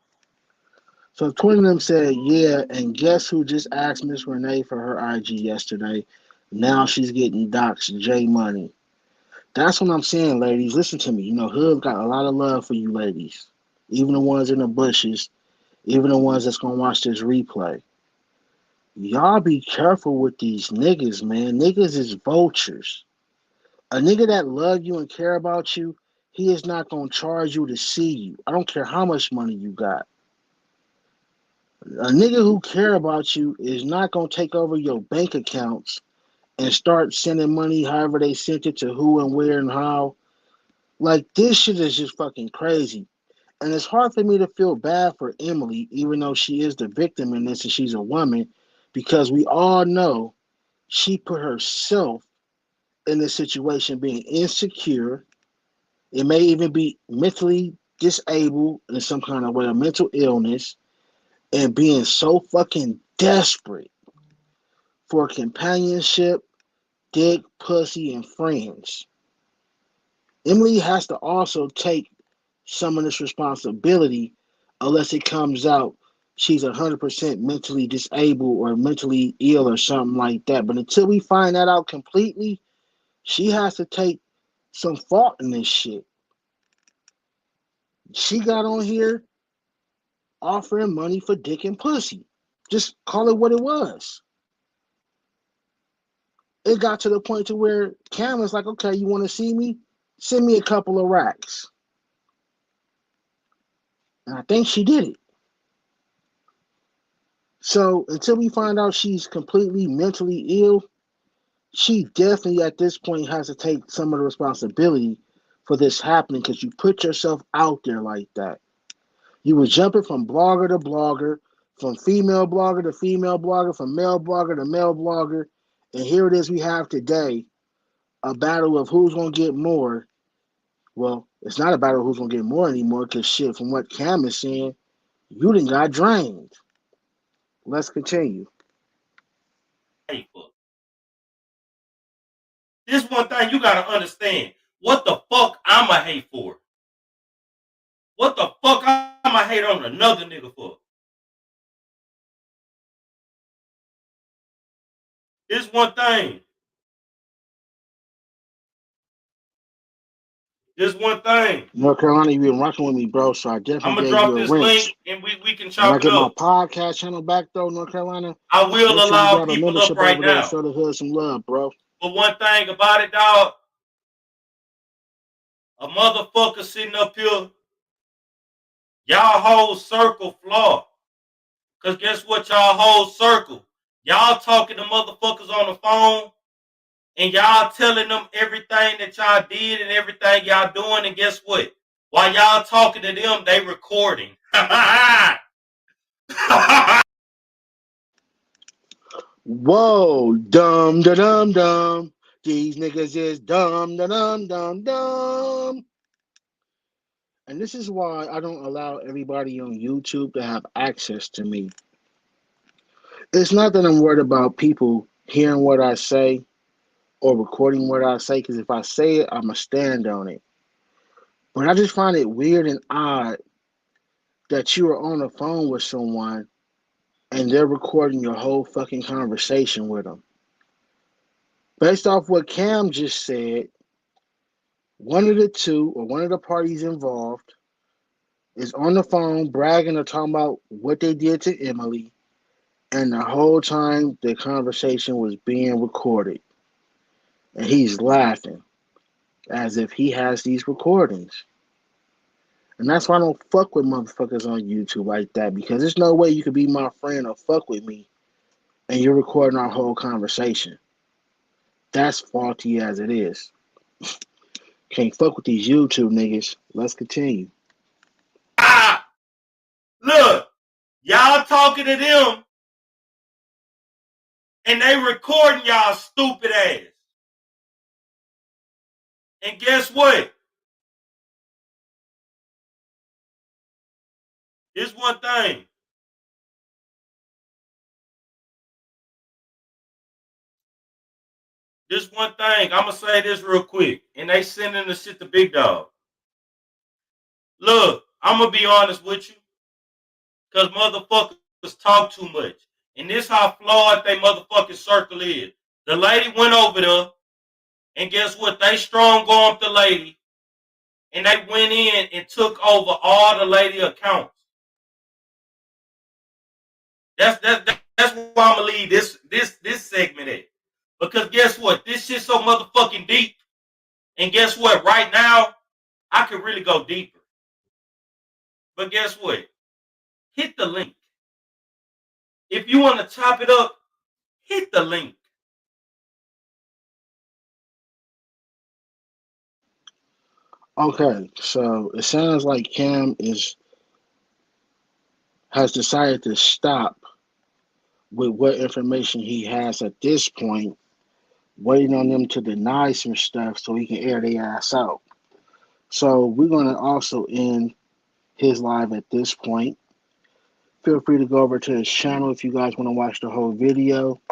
So Twin of them said, yeah, and guess who just asked Miss Renee for her IG yesterday? Now she's getting doxed J Money. That's what I'm saying, ladies. Listen to me. You know, Hood got a lot of love for you ladies. Even the ones in the bushes, even the ones that's gonna watch this replay. Y'all be careful with these niggas, man. Niggas is vultures. A nigga that love you and care about you, he is not gonna charge you to see you. I don't care how much money you got. A nigga who care about you is not gonna take over your bank accounts and start sending money however they sent it to who and where and how. Like this shit is just fucking crazy. And it's hard for me to feel bad for Emily, even though she is the victim in this and she's a woman, because we all know she put herself in this situation being insecure. It may even be mentally disabled in some kind of way, a mental illness, and being so fucking desperate for companionship, dick, pussy, and friends. Emily has to also take some of this responsibility unless it comes out she's 100% mentally disabled or mentally ill or something like that. But until we find that out completely, she has to take some fault in this shit. She got on here offering money for dick and pussy. Just call it what it was. It got to the point to where Cam was like, okay, you want to see me? Send me a couple of racks. And I think she did it. So until we find out she's completely mentally ill, she definitely at this point has to take some of the responsibility for this happening because you put yourself out there like that. You were jumping from blogger to blogger, from female blogger to female blogger, from male blogger to male blogger. And here it is we have today, a battle of who's going to get more. Well, it's not a battle of who's going to get more anymore because shit, from what Cam is saying, you done got drained. Let's continue. Hate for. This one thing you gotta understand. What the fuck I'm a hate for? What the fuck I'm a hate on another nigga for? This one thing. Just one thing. North Carolina, you've been rocking with me, bro. So I I'm definitely gonna gave drop you a this link wrench. and we can When I chop it get my up. podcast channel back, though, North Carolina, I will make sure you allow grab a people up membership right over there and now. show the hood some love, bro. But one thing about it, dog, a motherfucker sitting up here, y'all whole circle flawed. Cause guess what, y'all whole circle? Y'all talking to motherfuckers on the phone and y'all telling them everything that y'all did and everything y'all doing, and guess what? While y'all talking to them, they recording. Whoa, dumb, da dum dum. These niggas is dumb, da dum dum dum. And this is why I don't allow everybody on YouTube to have access to me. It's not that I'm worried about people hearing what I say or recording what I say, because if I say it, I'm going to stand on it. But I just find it weird and odd that you are on the phone with someone and they're recording your whole fucking conversation with them. Based off what Cam just said, one of the two or one of the parties involved is on the phone bragging or talking about what they did to Emily, and the whole time the conversation was being recorded. And he's laughing as if he has these recordings. And that's why I don't fuck with motherfuckers on YouTube like that, because there's no way you could be my friend or fuck with me and you're recording our whole conversation. That's faulty as it is. Can't fuck with these YouTube niggas. Let's continue. Look, y'all talking to them and they recording y'all stupid ass. And guess what? Here's one thing. This one thing. I'm going to say this real quick. And they sending the shit to Big Dog. Look, I'm going to be honest with you. Because motherfuckers talk too much. And this how flawed they motherfucking circle is. The lady went over there. And guess what? They strong armed the lady. And they went in and took over all the lady accounts. That's why I'm gonna leave this segment at. Because guess what? This shit's so motherfucking deep. And guess what? Right now, I could really go deeper. But guess what? Hit the link. If you want to chop it up, hit the link. Okay, so it sounds like Cam has decided to stop with what information he has at this point, waiting on them to deny some stuff so he can air their ass out. So we're gonna also end his live at this point. Feel free to go over to his channel if you guys want to watch the whole video.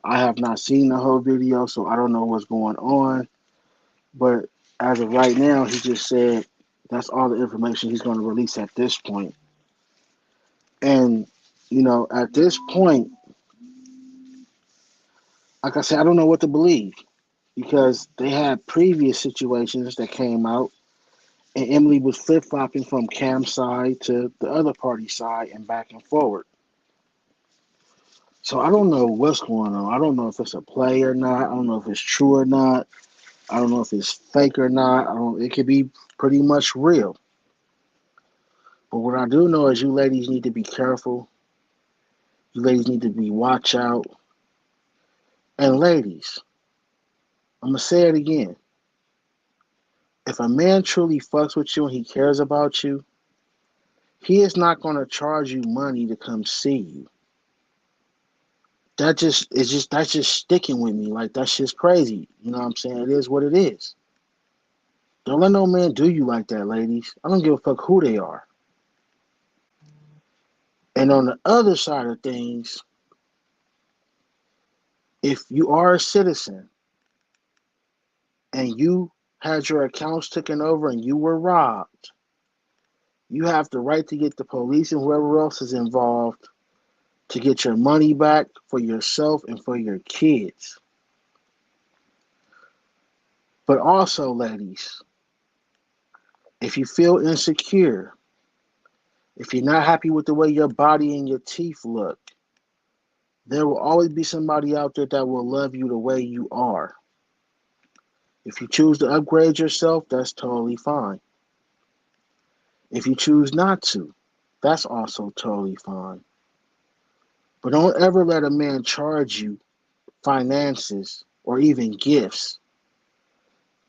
I have not seen the whole video, so I don't know what's going on. But as of right now, he just said that's all the information he's going to release at this point. And, at this point, like I said, I don't know what to believe, because they had previous situations that came out, and Emily was flip-flopping from Cam's side to the other party side and back and forward. So I don't know what's going on. I don't know if it's a play or not. I don't know if it's true or not. I don't know if it's fake or not. It could be pretty much real. But what I do know is you ladies need to be careful. You ladies need to be watch out. And ladies, I'm going to say it again. If a man truly fucks with you and he cares about you, he is not going to charge you money to come see you. That's just sticking with me. Like, that's just crazy. You know what I'm saying? It is what it is. Don't let no man do you like that, ladies. I don't give a fuck who they are. And on the other side of things, if you are a citizen and you had your accounts taken over and you were robbed, you have the right to get the police and whoever else is involved to get your money back for yourself and for your kids. But also, ladies, If you feel insecure, if you're not happy with the way your body and your teeth look, there will always be somebody out there that will love you the way you are. If you choose to upgrade yourself, that's totally fine. If you choose not to, that's also totally fine. But don't ever let a man charge you finances or even gifts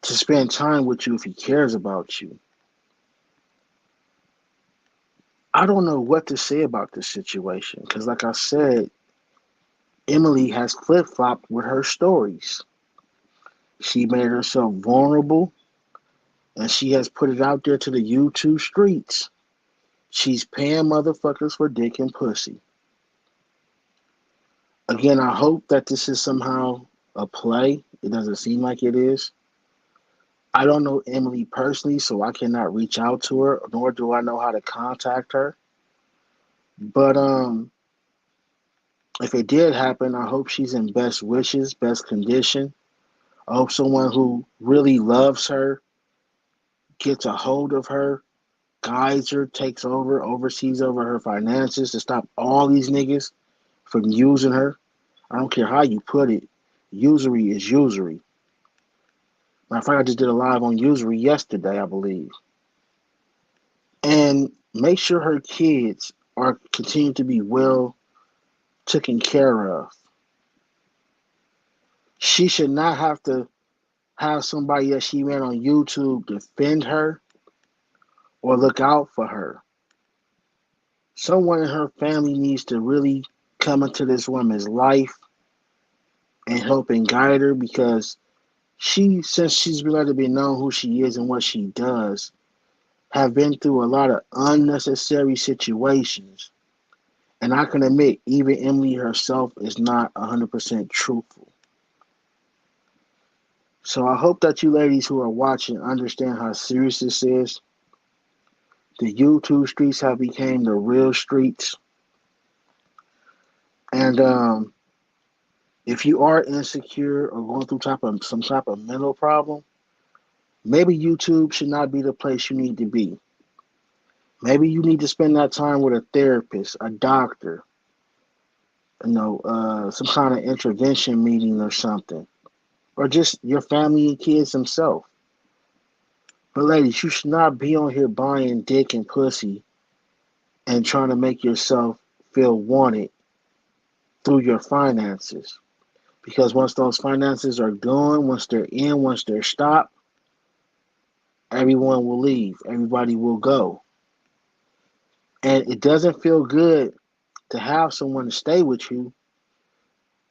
to spend time with you if he cares about you. I don't know what to say about this situation because, like I said, Emily has flip-flopped with her stories. She made herself vulnerable and she has put it out there to the YouTube streets. She's paying motherfuckers for dick and pussy. Again, I hope that this is somehow a play. It doesn't seem like it is. I don't know Emily personally, so I cannot reach out to her, nor do I know how to contact her. But if it did happen, I hope she's in best wishes, best condition. I hope someone who really loves her gets a hold of her, guides her, takes over, oversees over her finances to stop all these niggas from using her. I don't care how you put it. Usury is usury. Matter of fact, I just did a live on usury yesterday, I believe. And make sure her kids are continue to be well taken care of. She should not have to have somebody that she met on YouTube defend her or look out for her. Someone in her family needs to really come into this woman's life and help and guide her because since she's let it be known who she is and what she does, have been through a lot of unnecessary situations. And I can admit, even Emily herself is not 100% truthful. So I hope that you ladies who are watching understand how serious this is. The YouTube streets have become the real streets. And if you are insecure or going through some type of mental problem, maybe YouTube should not be the place you need to be. Maybe you need to spend that time with a therapist, a doctor, some kind of intervention meeting or something, or just your family and kids themselves. But ladies, you should not be on here buying dick and pussy and trying to make yourself feel wanted through your finances. Because once those finances are gone, once they're in, once they're stopped, everyone will leave. Everybody will go. And it doesn't feel good to have someone to stay with you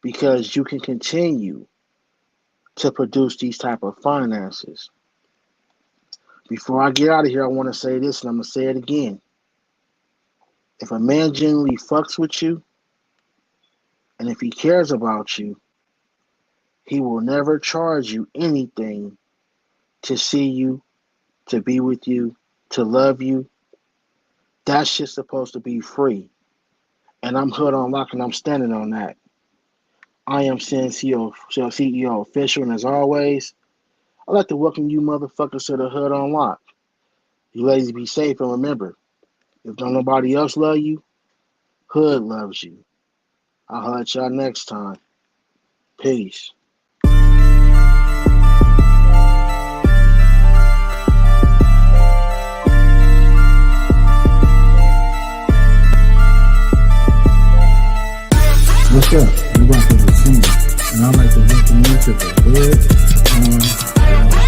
because you can continue to produce these type of finances. Before I get out of here, I want to say this, and I'm going to say it again. If a man genuinely fucks with you, and if he cares about you, he will never charge you anything to see you, to be with you, to love you. That shit's supposed to be free. And I'm Hood on Lock, and I'm standing on that. I am CEO Official, and as always, I'd like to welcome you motherfuckers to the Hood on Lock. You ladies be safe, and remember, if don't nobody else love you, Hood loves you. I'll holler at y'all next time. Peace. What's up? You welcome to the scene, and I'd like to welcome you to the Hood on Lock.